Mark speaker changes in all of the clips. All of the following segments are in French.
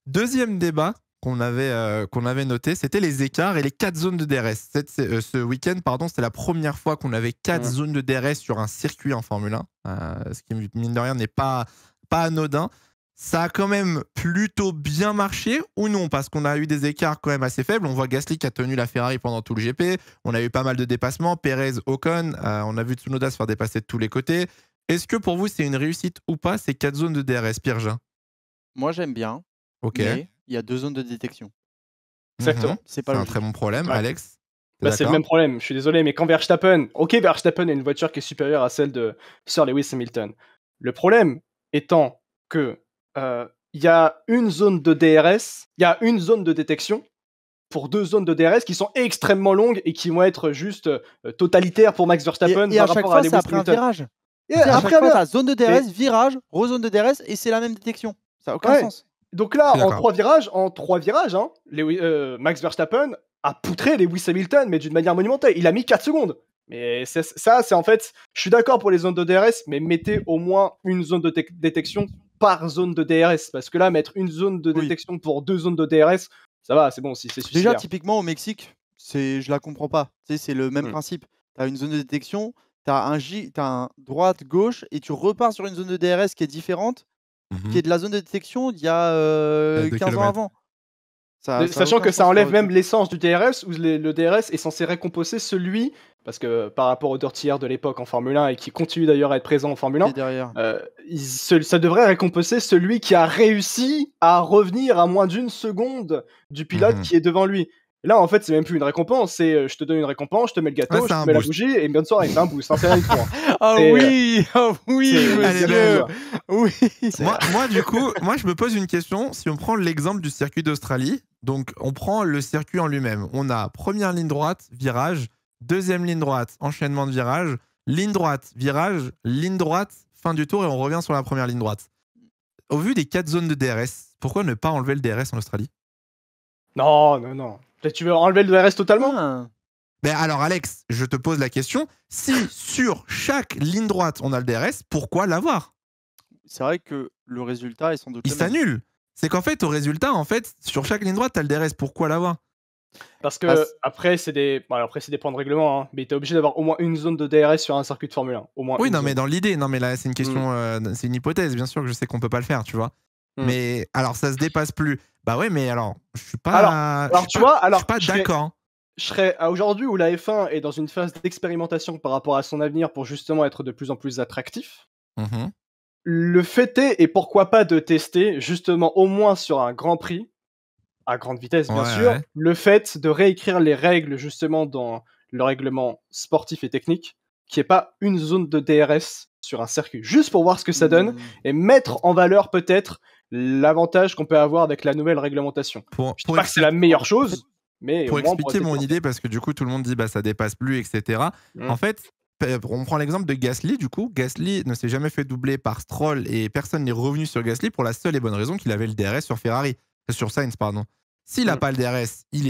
Speaker 1: Deuxième débat qu'on avait noté, c'était les écarts et les 4 zones de DRS. Ce week-end, pardon, c'était la première fois qu'on avait 4 zones de DRS sur un circuit en Formule 1, ce qui, mine de rien, n'est pas anodin. Ça a quand même plutôt bien marché, ou non? Parce qu'on a eu des écarts quand même assez faibles. On voit Gasly qui a tenu la Ferrari pendant tout le GP. On a eu pas mal de dépassements. Perez, Ocon. On a vu Tsunoda se faire dépasser de tous les côtés. Est-ce que pour vous, c'est une réussite ou pas, ces 4 zones de DRS, Pierre-Jean?
Speaker 2: Moi, j'aime bien.
Speaker 1: Ok.
Speaker 2: Mais il y a 2 zones de détection.
Speaker 3: Exactement.
Speaker 1: C'est un très bon problème.
Speaker 3: Ouais.
Speaker 1: Alex,
Speaker 3: bah, c'est le même problème, je suis désolé, mais quand Verstappen a une voiture qui est supérieure à celle de Sir Lewis Hamilton. Le problème étant que il y a une zone de DRS, il y a une zone de détection pour 2 zones de DRS qui sont extrêmement longues et qui vont être juste totalitaires pour Max Verstappen.
Speaker 2: Et à chaque fois, c'est après un virage. Et à chaque fois, t'as zone de DRS, virage, re-zone de DRS, et c'est la même détection. Ça n'a aucun sens.
Speaker 3: Donc là, en 3 virages, hein, Max Verstappen a poutré Lewis Hamilton, mais d'une manière monumentale. Il a mis 4 secondes. Mais ça, c'est en fait... Je suis d'accord pour les zones de DRS, mais mettez au moins une zone de détection par zone de DRS. Parce que là, mettre une zone de détection pour 2 zones de DRS, ça va, c'est bon, si c'est suicidaire.
Speaker 2: Déjà, typiquement, au Mexique, je la comprends pas. Tu sais, c'est le même principe. Tu as une zone de détection, tu as un droite, gauche, et tu repars sur une zone de DRS qui est différente, qui est de la zone de détection il y a 15 ans avant.
Speaker 3: Sachant que ça enlève même l'essence du DRS, où le DRS est censé récompenser celui, parce que par rapport au Dirty Air de l'époque en Formule 1, et qui continue d'ailleurs à être présent en Formule 1, ça devrait récompenser celui qui a réussi à revenir à moins d'1 seconde du pilote qui est devant lui. Et là, en fait, c'est même plus une récompense, c'est je te donne une récompense, je te mets le gâteau, je te mets la bougie, et une bonne soirée, c'est un boost, c'est un point.
Speaker 2: Oui, monsieur. Oui.
Speaker 1: Moi, du coup, je me pose une question. Si on prend l'exemple du circuit d'Australie, donc on prend le circuit en lui-même. On a première ligne droite, virage, deuxième ligne droite, enchaînement de virage, ligne droite, virage, ligne droite, fin du tour, et on revient sur la première ligne droite. Au vu des 4 zones de DRS, pourquoi ne pas enlever le DRS en Australie?
Speaker 3: Non. Tu veux enlever le DRS totalement?
Speaker 1: Mais alors Alex, je te pose la question, si sur chaque ligne droite on a le DRS, pourquoi l'avoir?
Speaker 2: C'est vrai que le résultat est sans doute
Speaker 1: il s'annule. C'est qu'en fait, au résultat, sur chaque ligne droite, tu as le DRS, pourquoi l'avoir?
Speaker 3: Parce que après, c'est des points de règlement, hein, mais tu es obligé d'avoir au moins une zone de DRS sur un circuit de Formule 1. Au moins
Speaker 1: mais dans l'idée, mais là, c'est une question, c'est une hypothèse, bien sûr que je sais qu'on peut pas le faire, tu vois. Mais alors, ça se dépasse plus. Bah ouais, mais alors, je suis pas.
Speaker 3: Alors tu vois,
Speaker 1: je suis pas d'accord.
Speaker 3: Je serais aujourd'hui où la F1 est dans une phase d'expérimentation par rapport à son avenir pour justement être de plus en plus attractif. Le fait est, et pourquoi pas de tester justement au moins sur un Grand Prix, à grande vitesse bien sûr, le fait de réécrire les règles justement dans le règlement sportif et technique, qui est pas une zone de DRS sur un circuit, juste pour voir ce que ça donne et mettre en valeur peut-être l'avantage qu'on peut avoir avec la nouvelle réglementation. Je dis pas que c'est la meilleure chose, mais
Speaker 1: pour expliquer mon idée, parce que du coup tout le monde dit ça dépasse plus, etc. En fait, on prend l'exemple de Gasly, du coup. Gasly ne s'est jamais fait doubler par Stroll et personne n'est revenu sur Gasly pour la seule et bonne raison qu'il avait le DRS sur Sainz, pardon. S'il n'a pas le DRS, il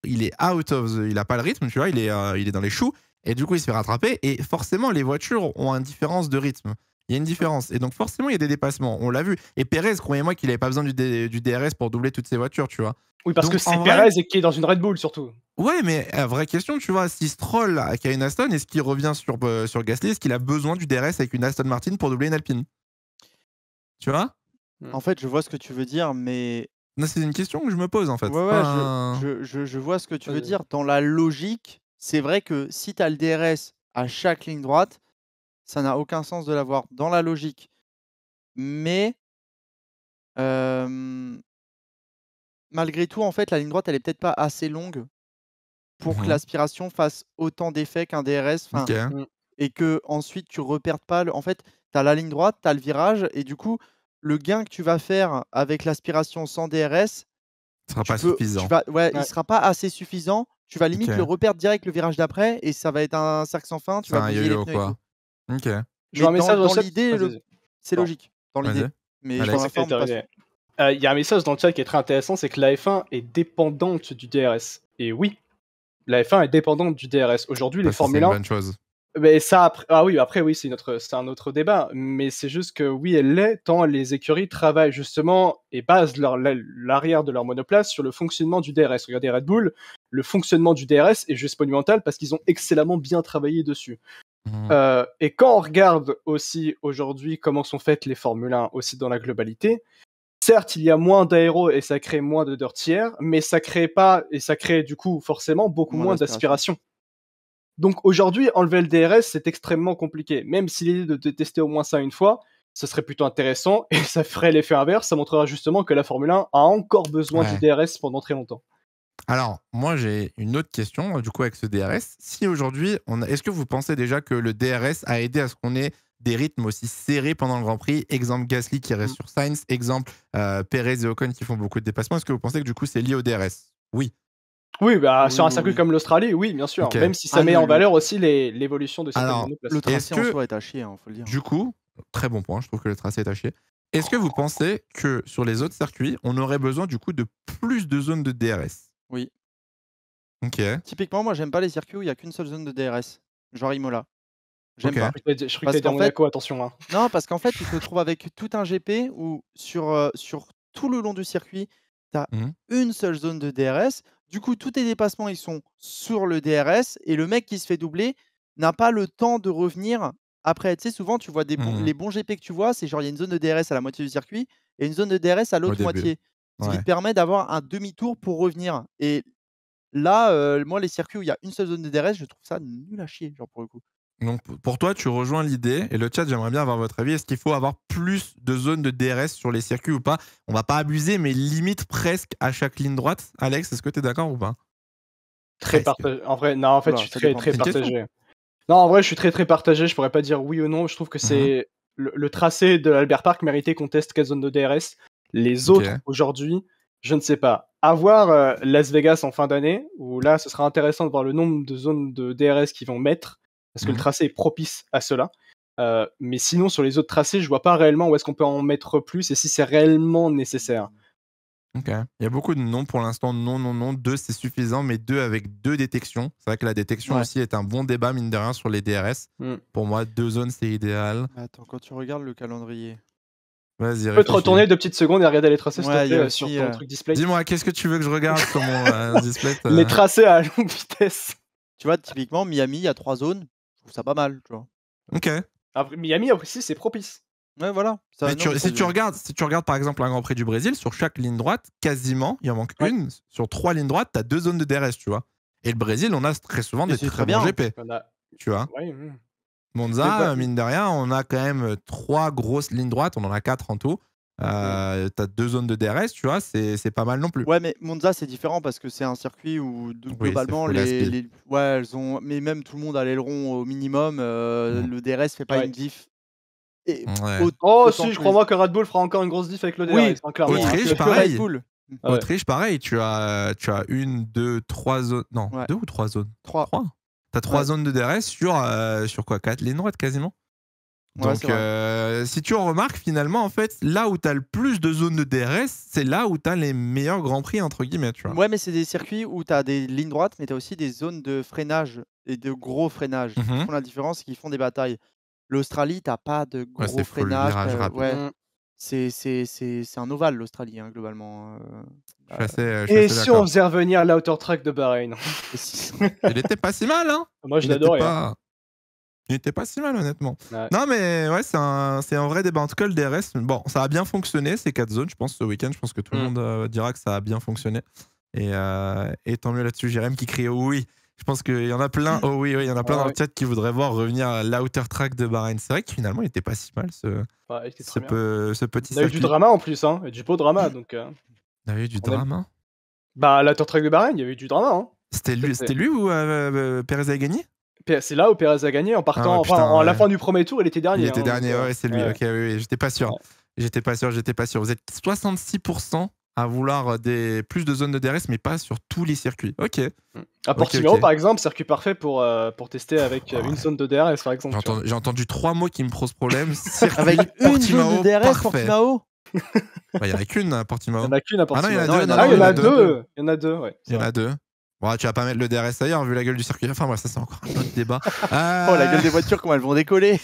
Speaker 1: est out of il n'a pas le rythme, tu vois, il est dans les choux, et du coup il se fait rattraper, et forcément les voitures ont une différence de rythme. Il y a une différence, et donc forcément il y a des dépassements, on l'a vu. Et Perez, croyez-moi qu'il n'avait pas besoin du DRS pour doubler toutes ses voitures, tu vois.
Speaker 3: Oui, parce que c'est Perez et qui est dans une Red Bull surtout.
Speaker 1: Ouais, mais vraie question, tu vois, si Stroll qui a une Aston, est-ce qu'il revient sur Gasly? Est-ce qu'il a besoin du DRS avec une Aston Martin pour doubler une Alpine? Tu vois?
Speaker 2: En fait, je vois ce que tu veux dire, mais...
Speaker 1: Non, c'est une question que je me pose, en fait.
Speaker 2: Je vois ce que tu veux dire. Dans la logique, c'est vrai que si tu as le DRS à chaque ligne droite, ça n'a aucun sens de l'avoir dans la logique. Mais... malgré tout, en fait, la ligne droite, elle est peut-être pas assez longue pour que l'aspiration fasse autant d'effet qu'un DRS. Et que ensuite tu reperdes pas. En fait, tu as la ligne droite, tu as le virage, et du coup, le gain que tu vas faire avec l'aspiration sans DRS,
Speaker 1: sera pas suffisant.
Speaker 2: Il sera pas assez suffisant. Tu vas limite le reperdre direct le virage d'après, et ça va être un cercle sans fin. Tu vas
Speaker 1: un yo-yo, quoi. Ok.
Speaker 3: Je vois un message
Speaker 2: dans l'idée, c'est logique. Dans l'idée. Mais
Speaker 3: il y a un message dans le chat qui est très intéressant, c'est que la F1 est dépendante du DRS. Et oui, la F1 est dépendante du DRS. Aujourd'hui, les Formule 1...
Speaker 1: c'est une bonne chose.
Speaker 3: Mais ça, après, après oui, c'est un autre débat. Mais c'est juste que oui, elle l'est, tant les écuries travaillent justement et basent l'arrière de leur monoplace sur le fonctionnement du DRS. Regardez Red Bull, le fonctionnement du DRS est juste monumental parce qu'ils ont excellemment bien travaillé dessus. Et quand on regarde aussi aujourd'hui comment sont faites les Formule 1 aussi dans la globalité, certes, il y a moins d'aéro et ça crée moins de dirty air, mais ça crée du coup forcément beaucoup moins d'aspiration. Donc aujourd'hui, enlever le DRS, c'est extrêmement compliqué. Même si l'idée de tester au moins ça une fois, ce serait plutôt intéressant et ça ferait l'effet inverse. Ça montrera justement que la Formule 1 a encore besoin du DRS pendant très longtemps.
Speaker 1: Alors, moi, j'ai une autre question, du coup, avec ce DRS. Si aujourd'hui, est-ce que vous pensez déjà que le DRS a aidé à ce qu'on ait des rythmes aussi serrés pendant le Grand Prix? Exemple Gasly qui reste sur Sainz, exemple Perez et Ocon qui font beaucoup de dépassements. Est-ce que vous pensez que du coup, c'est lié au DRS? Oui.
Speaker 3: Oui, sur un circuit comme l'Australie, oui, bien sûr. Okay. Même si ça met en valeur aussi l'évolution de certaines monoplaces.
Speaker 2: Le tracé en soi est à chier, faut le dire.
Speaker 1: Du coup, très bon point, je trouve que le tracé est à chier. Est-ce que vous pensez que sur les autres circuits, on aurait besoin du coup de plus de zones de DRS?
Speaker 2: Oui.
Speaker 1: Ok.
Speaker 2: Typiquement, moi, j'aime pas les circuits où il n'y a qu'une seule zone de DRS, genre Imola. J'aime pas.
Speaker 3: Je crois que t'as dit Monaco, attention. Hein.
Speaker 2: Non, parce qu'en fait, tu te retrouves avec tout un GP où sur tout le long du circuit, tu as une seule zone de DRS. Du coup, tous tes dépassements, ils sont sur le DRS et le mec qui se fait doubler n'a pas le temps de revenir après. Tu sais, souvent, tu vois les bons GP que tu vois, c'est genre il y a une zone de DRS à la moitié du circuit et une zone de DRS à l'autre moitié. Ce qui te permet d'avoir un demi-tour pour revenir. Et là, moi, les circuits où il y a une seule zone de DRS, je trouve ça nul à chier, genre pour le coup.
Speaker 1: Donc pour toi, tu rejoins l'idée, et le chat, j'aimerais bien avoir votre avis, est-ce qu'il faut avoir plus de zones de DRS sur les circuits ou pas? On va pas abuser, mais limite presque à chaque ligne droite. Alex, est-ce que tu es d'accord ou pas?
Speaker 3: Très partagé. En vrai, non, en fait, je suis très partagé. Non, en vrai, je suis très partagé, je pourrais pas dire oui ou non. Je trouve que c'est le tracé de l'Albert Park méritait qu'on teste quelle zone de DRS. Les autres, aujourd'hui, je ne sais pas. À voir Las Vegas en fin d'année, où là, ce sera intéressant de voir le nombre de zones de DRS qu'ils vont mettre. Parce que le tracé est propice à cela. Mais sinon, sur les autres tracés, je vois pas réellement où est-ce qu'on peut en mettre plus et si c'est réellement nécessaire.
Speaker 1: Ok. Il y a beaucoup de non pour l'instant. Non. 2, c'est suffisant, mais 2 avec 2 détections. C'est vrai que la détection aussi est un bon débat, mine de rien, sur les DRS. Pour moi, 2 zones, c'est idéal.
Speaker 2: Attends, quand tu regardes le calendrier.
Speaker 1: Vas-y,
Speaker 3: tu peux te retourner 2 petites secondes et regarder les tracés sur ton truc display.
Speaker 1: Dis-moi, qu'est-ce que tu veux que je regarde sur mon display?
Speaker 3: Les tracés à longue vitesse.
Speaker 2: Tu vois, typiquement, Miami, il y a 3 zones. Je trouve ça pas mal, tu vois.
Speaker 1: Ok.
Speaker 3: Après, Miami aussi, c'est propice.
Speaker 2: Ouais, voilà.
Speaker 1: Mais si tu regardes par exemple un Grand Prix du Brésil, sur chaque ligne droite, quasiment, il en manque une. Sur 3 lignes droites, tu as 2 zones de DRS, tu vois. Et le Brésil, on a très souvent des très bons GP. Tu vois. Monza, mine de rien, on a quand même 3 grosses lignes droites, on en a 4 en tout. T'as 2 zones de DRS, tu vois, c'est pas mal non plus.
Speaker 2: Ouais, mais Monza, c'est différent parce que c'est un circuit où globalement, elles ont. Mais même tout le monde a l'aileron au minimum. Le DRS fait pas une diff.
Speaker 3: Si, je crois moi que Red Bull fera encore une grosse diff avec le DRS.
Speaker 2: Oui,
Speaker 1: Autriche, pareil. Autriche, pareil, tu as 1, 2, 3 zones. Non, 2 ou 3 zones? 3. T'as 3 zones de DRS sur quoi, 4 lignes droites quasiment. Donc, si tu remarques, finalement, en fait, là où tu as le plus de zones de DRS, c'est là où tu as les meilleurs grands prix, entre guillemets. Tu vois.
Speaker 2: Ouais, mais c'est des circuits où tu as des lignes droites, mais tu as aussi des zones de freinage et de gros freinage. Qui font la différence, qui font des batailles. L'Australie, tu n'as pas de gros freinage. C'est un ovale, l'Australie, hein, globalement.
Speaker 3: Et si on faisait revenir l'Outer Track de Bahreïn?
Speaker 1: Il était pas si mal, hein.
Speaker 3: Moi, je l'adorais.
Speaker 1: Il était pas si mal, honnêtement. Non, mais ouais, c'est un vrai débat. En tout cas, le DRS, bon, ça a bien fonctionné, ces 4 zones, je pense, ce week-end. Je pense que tout le monde dira que ça a bien fonctionné. Et tant mieux là-dessus. Jérém qui crie oh oui. Je pense qu'il y en a plein. Oh oui, il y en a plein dans le chat qui voudraient voir revenir à l'Outer Track de Bahreïn. C'est vrai que finalement, il était pas si mal, ce petit
Speaker 3: circuit. On a eu du drama en plus, hein. Et du beau drama. Donc,
Speaker 1: on a eu du drama?
Speaker 3: Bah, l'Outer Track de Bahreïn, il y avait eu du drama. Hein.
Speaker 1: C'était lui ou Perez a gagné?
Speaker 3: C'est là où Perez a gagné en partant. À la fin du premier tour, il était dernier.
Speaker 1: Il était dernier, ouais, c'est lui. Ok, oui, j'étais pas sûr. J'étais pas sûr. Vous êtes 66% à vouloir plus de zones de DRS, mais pas sur tous les circuits. Ok.
Speaker 3: À Portimao, par exemple, circuit parfait pour tester avec une zone de DRS, par exemple.
Speaker 1: J'ai entendu 3 mots qui me posent problème.
Speaker 2: Avec une zone de DRS, Portimao.
Speaker 1: Il y en a qu'une à Portimao.
Speaker 3: Il y en a qu'une à Portimao.
Speaker 1: Ah non, il y en a deux.
Speaker 3: Il y en a deux, ouais.
Speaker 1: Il y en a deux. Bon, tu vas pas mettre le DRS ailleurs, vu la gueule du circuit. Enfin, ça, c'est encore un autre débat.
Speaker 2: Oh, la gueule des voitures, comment elles vont décoller.